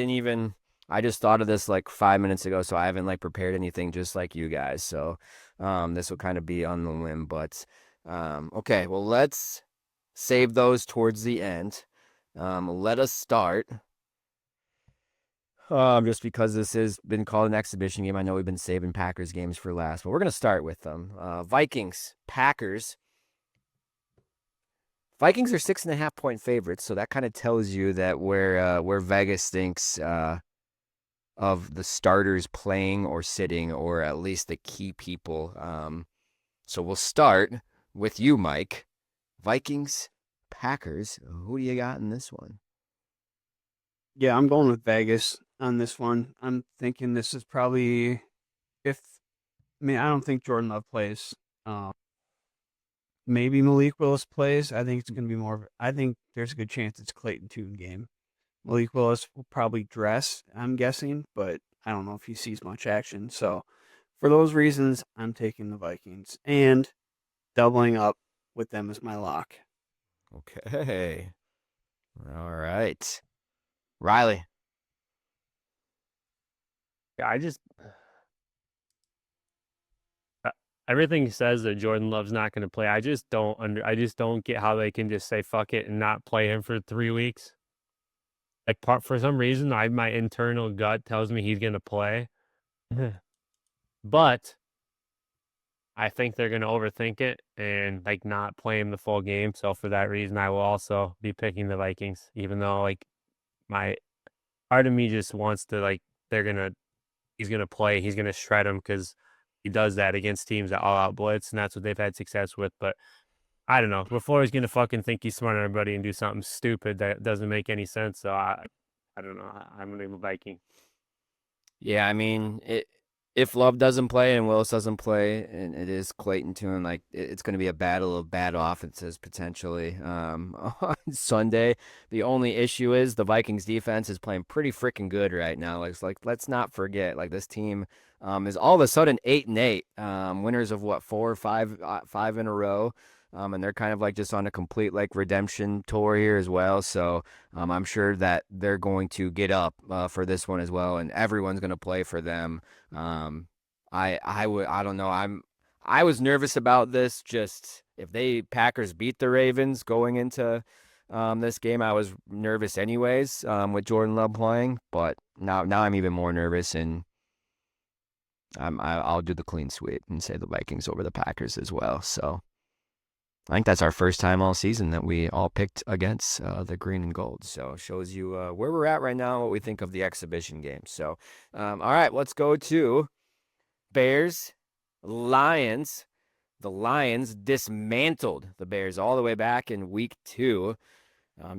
just thought of this like 5 minutes ago, so I haven't like prepared anything just like you guys. So this will kind of be on the limb, but okay, well let's save those towards the end. Let us start. Just because this has been called an exhibition game, I know we've been saving Packers games for last, but we're going to start with them. Vikings, Packers. Vikings are 6.5-point favorites, so that kind of tells you that where Vegas thinks of the starters playing or sitting, or at least the key people. So we'll start with you, Mike. Vikings, Packers. Who do you got in this one? Yeah, I'm going with Vegas on this one. I'm thinking this is probably if I don't think Jordan Love plays. Maybe Malik Willis plays. I think it's going to be more. I think there's a good chance it's Clayton Tune game. Malik Willis will probably dress, I'm guessing, but I don't know if he sees much action. So for those reasons, I'm taking the Vikings and doubling up with them as my lock. Okay. All right. Riley. Yeah, everything says that Jordan Love's not going to play. I just don't get how they can just say fuck it and not play him for 3 weeks. Like for some reason, my internal gut tells me he's going to play, but I think they're going to overthink it and like not play him the full game. So for that reason, I will also be picking the Vikings, even though like my part of me just wants to like he's gonna play, he's gonna shred them because he does that against teams that all out blitz, and that's what they've had success with. But I don't know. Before he's gonna fucking think he's smarter than everybody and do something stupid that doesn't make any sense. So I don't know. I'm gonna go Viking. Yeah, I mean, if Love doesn't play and Willis doesn't play, and it is Clayton Tune, like it's going to be a battle of bad offenses potentially on Sunday. The only issue is the Vikings defense is playing pretty freaking good right now. Like let's not forget, like this team is all of a sudden 8-8, winners of what 4 or 5 in a row. And they're kind of like just on a complete like redemption tour here as well. So I'm sure that they're going to get up for this one as well, and everyone's going to play for them. I don't know. I was nervous about this. Just if they Packers beat the Ravens going into this game, I was nervous anyways with Jordan Love playing. But now I'm even more nervous, and I'll do the clean sweep and say the Vikings over the Packers as well. So. I think that's our first time all season that we all picked against the green and gold. So it shows you where we're at right now, what we think of the exhibition game. So, all right, let's go to Bears, Lions. The Lions dismantled the Bears all the way back in week 2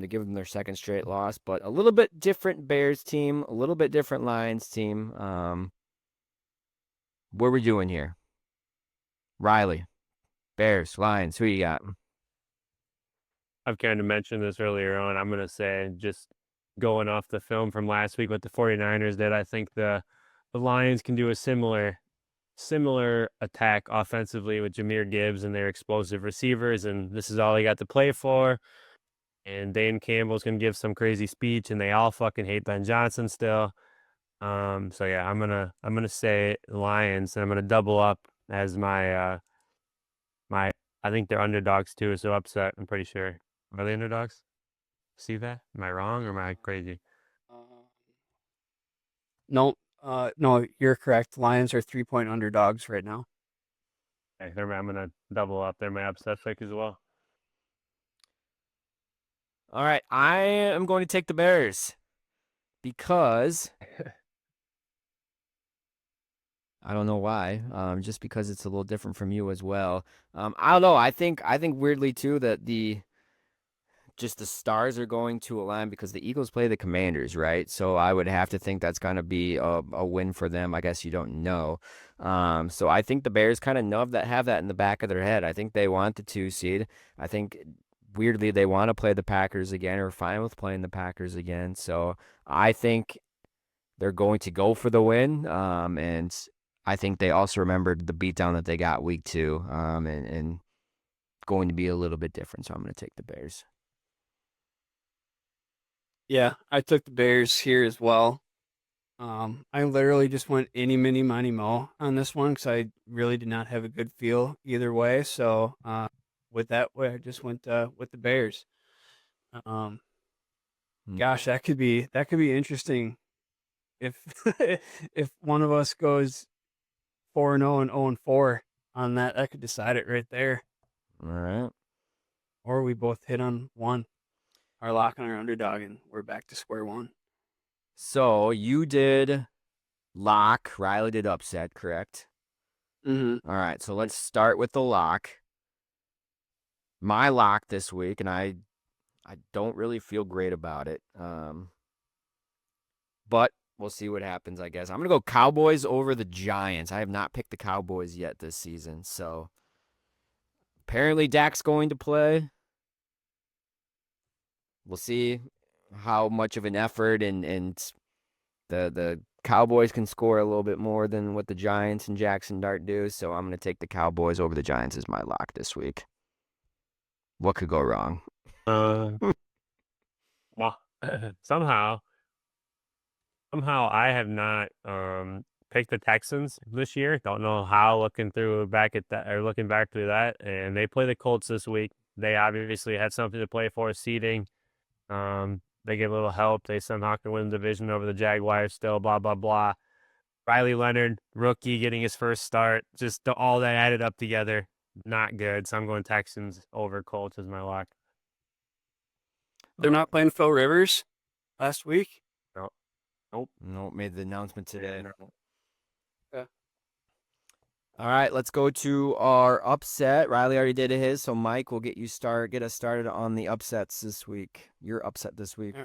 to give them their second straight loss, but a little bit different Bears team, a little bit different Lions team. What are we doing here? Riley. Bears, Lions, who you got? I've kind of mentioned this earlier on. I'm gonna say just going off the film from last week with the 49ers that I think the Lions can do a similar attack offensively with Jahmyr Gibbs and their explosive receivers, and this is all they got to play for. And Dan Campbell's gonna give some crazy speech, and they all fucking hate Ben Johnson still. So yeah, I'm gonna say Lions, and I'm gonna double up as my I think they're underdogs too, so upset. I'm pretty sure. Are they underdogs? see that? Am I wrong or am I crazy? No, no, you're correct. Lions are 3-point underdogs right now. Okay, I'm gonna double up. They're my upset pick as well. All right, I am going to take the Bears because I don't know why. Just because it's a little different from you as well. I don't know. I think weirdly too that the stars are going to align because the Eagles play the Commanders, right? So I would have to think that's going to be a win for them. I guess you don't know. So I think the Bears kind of know that, have that in the back of their head. I think they want the 2 seed. I think weirdly they want to play the Packers again or fine with playing the Packers again. So I think they're going to go for the win. And I think they also remembered the beatdown that they got week 2. And going to be a little bit different. So I'm going to take the Bears. Yeah, I took the Bears here as well. I literally just went any, mini, miny, mo on this one because I really did not have a good feel either way. So with that way, I just went with the Bears. Um, Gosh, that could be interesting if if one of us goes 4-0 and 0-4 on that. That could decide it right there. All right. Or we both hit on one, our lock on our underdog, and we're back to square one. So you did lock. Riley did upset, correct? Mm-hmm. All right. So let's start with the lock. My lock this week, and I don't really feel great about it. But we'll see what happens, I guess. I'm gonna go Cowboys over the Giants. I have not picked the Cowboys yet this season. So apparently Dak's going to play. We'll see how much of an effort and the Cowboys can score a little bit more than what the Giants and Jackson Dart do. So I'm gonna take the Cowboys over the Giants as my lock this week. What could go wrong? Uh, well, somehow I have not picked the Texans this year. Don't know how. Looking back through that, and they play the Colts this week. They obviously had something to play for, seeding. They get a little help. They somehow can win the division over the Jaguars. Still, blah blah blah. Riley Leonard, rookie, getting his first start. Just all that added up together, not good. So I'm going Texans over Colts as my lock. They're not playing Phil Rivers last week. No, nope. Nope, made the announcement today. No. All right, let's go to our upset. Riley already did his, so Mike will get us started on the upsets this week. Your upset this week.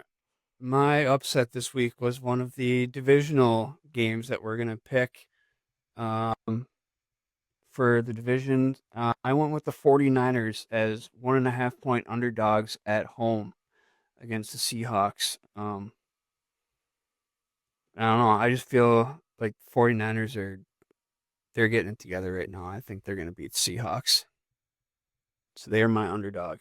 My upset this week was one of the divisional games that we're gonna pick. For the division, I went with the 49ers as 1.5-point underdogs at home against the Seahawks. I don't know. I just feel like 49ers they're getting it together right now. I think they're going to beat Seahawks. So they are my underdog.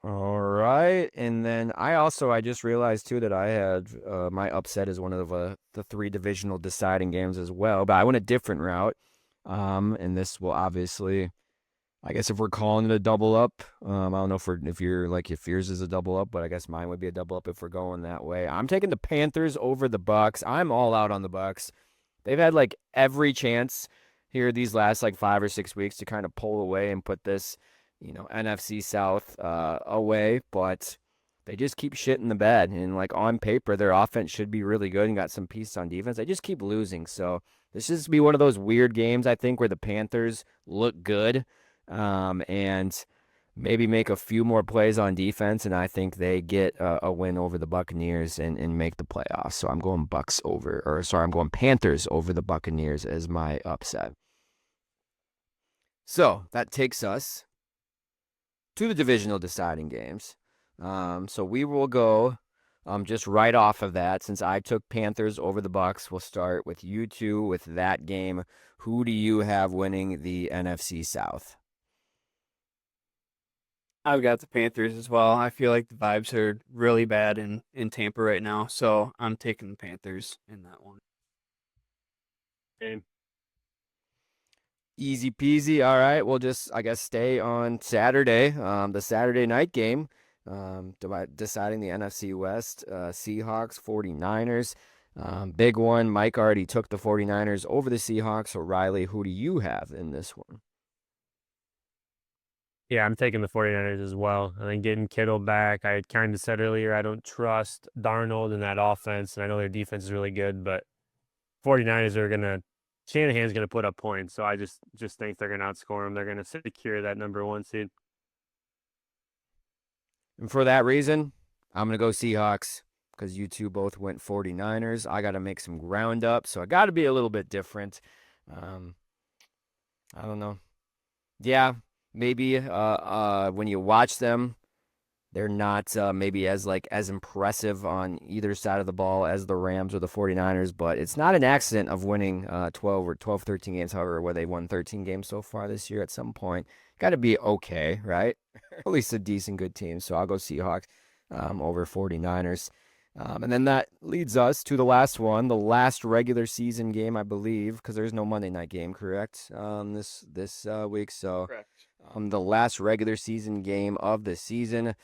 All right, and then I just realized too that I had my upset is one of the 3 divisional deciding games as well, but I went a different route. And this will obviously, I guess if we're calling it a double up, I don't know if you're like if yours is a double up, but I guess mine would be a double up if we're going that way. I'm taking the Panthers over the Bucks. I'm all out on the Bucks. They've had like every chance here these last like 5 or 6 weeks to kind of pull away and put this, NFC South away, but they just keep shit in the bed. And like on paper, their offense should be really good and got some pieces on defense. They just keep losing. So this is be one of those weird games, I think, where the Panthers look good, and maybe make a few more plays on defense, and I think they get a win over the Buccaneers and make the playoffs. So I'm going I'm going Panthers over the Buccaneers as my upset. So that takes us to the divisional deciding games. So we will go just right off of that. Since I took Panthers over the Bucks, we'll start with you two with that game. Who do you have winning the NFC South? I've got the Panthers as well. I feel like the vibes are really bad in Tampa right now, so I'm taking the Panthers in that one. Game. Easy peasy. All right. We'll just, I guess, stay on Saturday, the Saturday night game, deciding the NFC West, Seahawks, 49ers. Big one. Mike already took the 49ers over the Seahawks. So, Riley, who do you have in this one? Yeah, I'm taking the 49ers as well. I think getting Kittle back, I kind of said earlier, I don't trust Darnold in that offense, and I know their defense is really good, but 49ers are going to Shanahan's going to put up points, so I just think they're going to outscore them. They're going to secure that number 1 seed. And for that reason, I'm going to go Seahawks because you two both went 49ers. I got to make some ground up, so I got to be a little bit different. I don't know. Yeah, maybe when you watch them, they're not maybe as impressive on either side of the ball as the Rams or the 49ers, but it's not an accident of winning 13 games, however, where they won 13 games so far this year at some point. Got to be okay, right? At least a decent, good team. So I'll go Seahawks over 49ers. And then that leads us to the last one, the last regular season game, I believe, because there's no Monday night game, correct? This week. So Correct. the last regular season game of the season.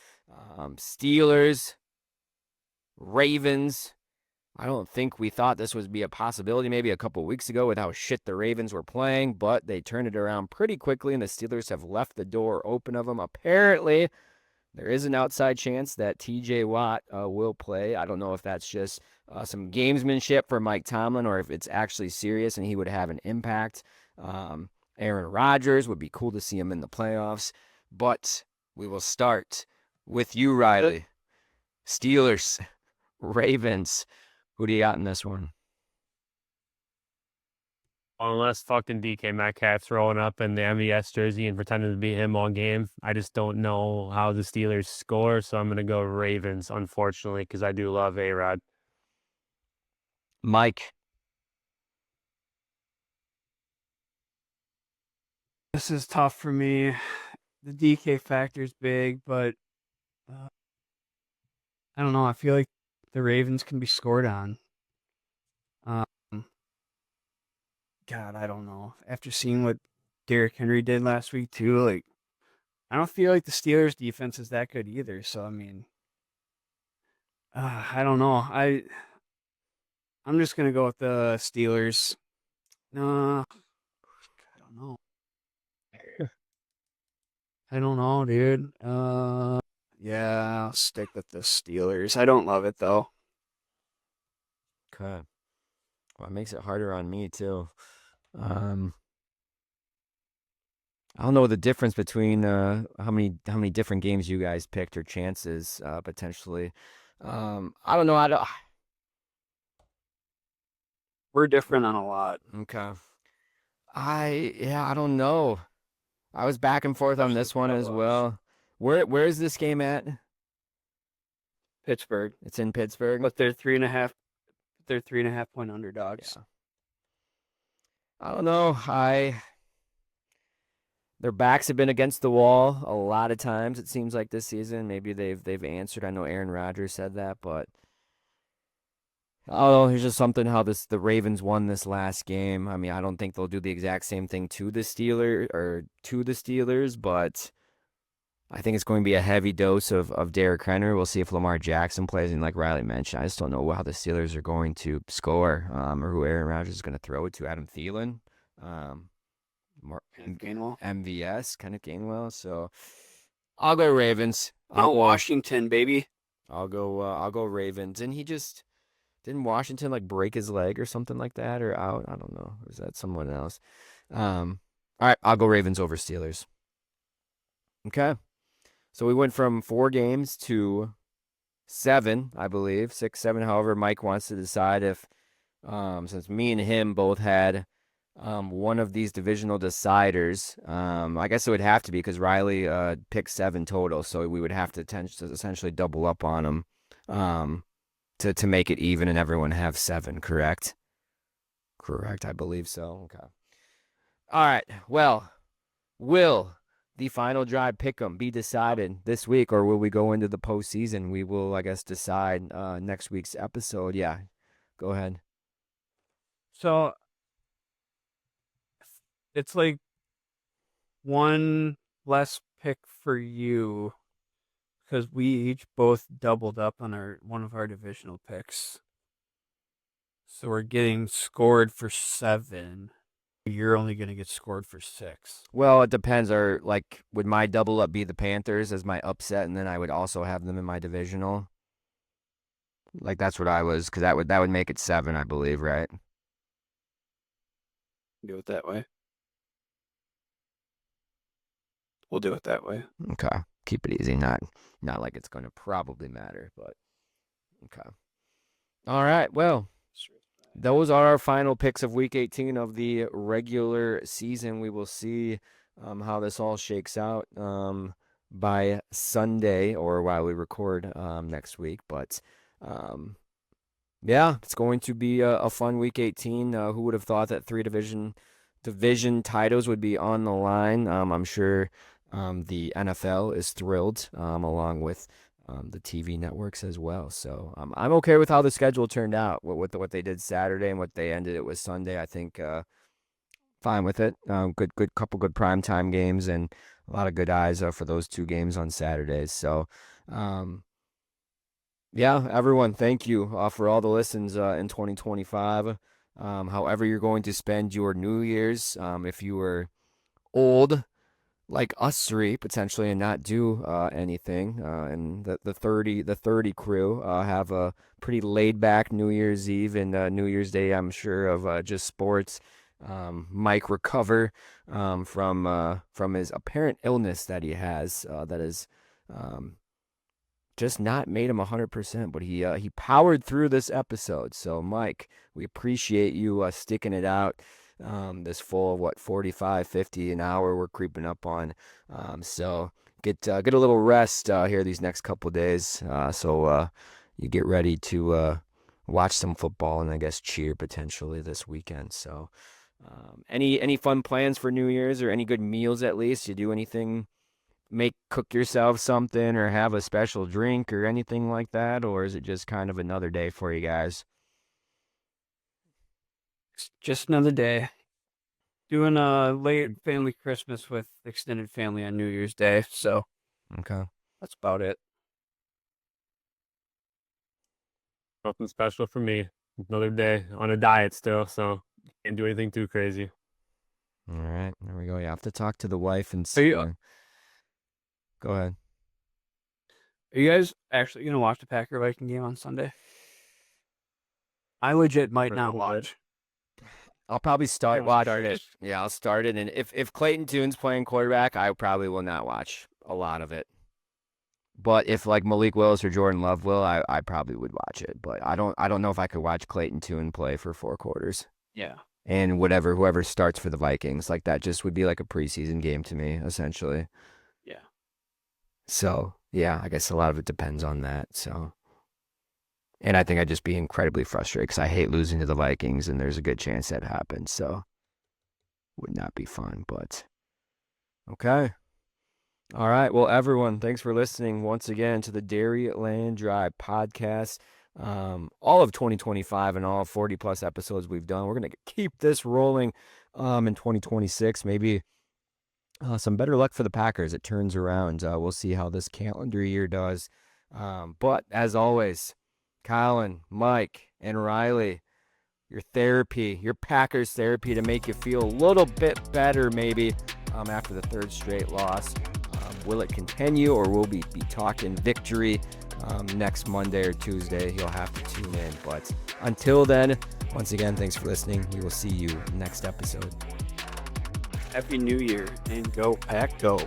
Steelers, Ravens. I don't think we thought this would be a possibility maybe a couple weeks ago with how shit the Ravens were playing, but they turned it around pretty quickly, and the Steelers have left the door open of them. Apparently, there is an outside chance that TJ Watt will play. I don't know if that's just some gamesmanship for Mike Tomlin or if it's actually serious and he would have an impact. Aaron Rodgers would be cool to see him in the playoffs, but we will start with you, Riley. Steelers, Ravens. Who do you got in this one? Unless fucking DK Metcalf's rolling up in the MVS jersey and pretending to be him all game, I just don't know how the Steelers score, so I'm going to go Ravens, unfortunately, because I do love A-Rod. Mike. This is tough for me. The DK factor is big, but I don't know. I feel like the Ravens can be scored on. Um, God, I don't know. After seeing what Derrick Henry did last week too, like I don't feel like the Steelers' defense is that good either. So I mean, I don't know. I'm just gonna go with the Steelers. No, I don't know. I don't know, dude. Yeah, I'll stick with the Steelers. I don't love it though. Okay. Well, it makes it harder on me too. I don't know the difference between how many different games you guys picked or chances potentially. I don't know. We're different on a lot. Okay. I don't know. I was back and forth on Especially this one as playoffs. well. Where is this game at? Pittsburgh, It's in Pittsburgh. but they're 3.5. They're 3.5 point underdogs. Yeah. I don't know. Their backs have been against the wall a lot of times. It seems like this season. Maybe they've answered. I know Aaron Rodgers said that, but oh, here's just something how the Ravens won this last game. I mean, I don't think they'll do the exact same thing to the Steelers, but I think it's going to be a heavy dose of Derrick Henry. We'll see if Lamar Jackson plays, and like Riley mentioned, I just don't know how the Steelers are going to score, or who Aaron Rodgers is going to throw it to. Adam Thielen, Gainwell. MVS, kind of Gainwell. So I'll go Ravens. Washington, baby. I'll go Ravens, and he just. Didn't Washington like break his leg or something like that or out? I don't know. Or is that someone else? All right, I'll go Ravens over Steelers. Okay. So we went from 4 games to 7, I believe. 6, 7, however Mike wants to decide if since me and him both had one of these divisional deciders. I guess it would have to be because Riley picked 7 total, so we would have to essentially double up on him. To make it even and everyone have 7, correct? Correct, I believe so. Okay. All right. Well, will the final drive pick'em be decided this week, or will we go into the postseason? We will, I guess, decide next week's episode. Yeah. Go ahead. So it's like one less pick for you because we each both doubled up on one of our divisional picks. So we're getting scored for 7. You're only going to get scored for 6. Well, it depends. Would my double up be the Panthers as my upset, and then I would also have them in my divisional? Like that's what I was, because that would make it 7, I believe, right? Do it that way. We'll do it that way. Okay, keep it easy. Not like it's going to probably matter, but okay. All right. Well, those are our final picks of Week 18 of the regular season. We will see how this all shakes out by Sunday or while we record next week. But yeah, it's going to be a fun Week 18. Who would have thought that 3 division titles would be on the line? I'm sure the NFL is thrilled, along with the TV networks as well. So I'm okay with how the schedule turned out. What they did Saturday and what they ended it with Sunday. I think fine with it. Good couple good primetime games and a lot of good eyes for those 2 games on Saturdays. So yeah, everyone, thank you for all the listens in 2025. However you're going to spend your New Year's, if you were old like us 3 potentially and not do anything, and the 30 crew have a pretty laid back New Year's Eve and New Year's Day, I'm sure, of just sports. Mike recover from his apparent illness that he has that is just not made him 100%, but he powered through this episode. So Mike, we appreciate you sticking it out. This full 45, 50 an hour we're creeping up on. So get a little rest here these next couple of days. So you get ready to watch some football and I guess cheer potentially this weekend. So any fun plans for New Year's or any good meals at least? You do anything? Cook yourself something or have a special drink or anything like that, or is it just kind of another day for you guys? It's just another day. Doing a late family Christmas with extended family on New Year's Day. So Okay. that's about it. Nothing special for me. Another day on a diet still, so can't do anything too crazy. All right, there we go. You have to talk to the wife and Are see. you, Go ahead. are you guys actually going to watch the Packer Viking game on Sunday? I legit might not watch. I'll probably start I'll watching start it. it. Yeah, I'll start it. And if Clayton Tune's playing quarterback, I probably will not watch a lot of it. But if like Malik Willis or Jordan Love will, I probably would watch it. But I don't know if I could watch Clayton Tune play for 4 quarters. Yeah. And whoever starts for the Vikings, like that just would be like a preseason game to me, essentially. Yeah. So yeah, I guess a lot of it depends on that. So. And I think I'd just be incredibly frustrated because I hate losing to the Vikings, and there's a good chance that happens. So, would not be fun, but okay. All right. Well, everyone, thanks for listening once again to the Dairyland Drive podcast. All of 2025 and all 40 plus episodes we've done. We're going to keep this rolling in 2026. Maybe some better luck for the Packers. It turns around. We'll see how this calendar year does. But as always, Collin, Mike, and Riley, your therapy, your Packers therapy to make you feel a little bit better maybe after the 3rd straight loss. Will it continue or will we be talking victory next Monday or Tuesday? You'll have to tune in. But until then, once again, thanks for listening. We will see you next episode. Happy New Year and go Pack Go.